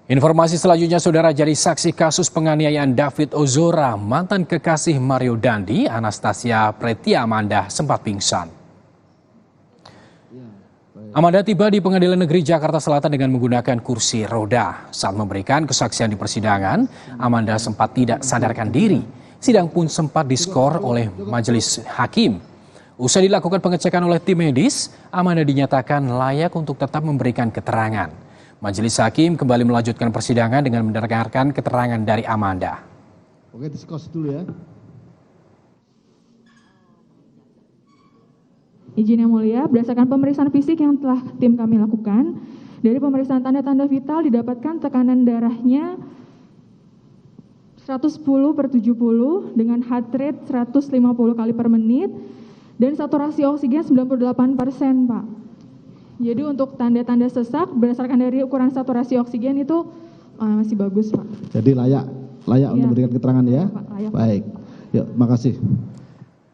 Informasi selanjutnya, saudara, jadi saksi kasus penganiayaan David Ozora, mantan kekasih Mario Dandi, Anastasia Pretia Amanda sempat pingsan. Amanda tiba di Pengadilan Negeri Jakarta Selatan dengan menggunakan kursi roda. Saat memberikan kesaksian di persidangan, Amanda sempat tidak sadarkan diri. Sidang pun sempat diskor oleh majelis hakim. Usai dilakukan pengecekan oleh tim medis, Amanda dinyatakan layak untuk tetap memberikan keterangan. Majelis hakim kembali melanjutkan persidangan dengan mendengarkan keterangan dari Amanda. Oke, diskors dulu ya. Izin yang mulia, berdasarkan pemeriksaan fisik yang telah tim kami lakukan, dari pemeriksaan tanda-tanda vital didapatkan tekanan darahnya 110/70 dengan heart rate 150 kali per menit dan saturasi oksigen 98%, Pak. Jadi untuk tanda-tanda sesak berdasarkan dari ukuran saturasi oksigen itu masih bagus, Pak. Jadi layak untuk memberikan keterangan ya? Pak, layak. Baik, yuk makasih.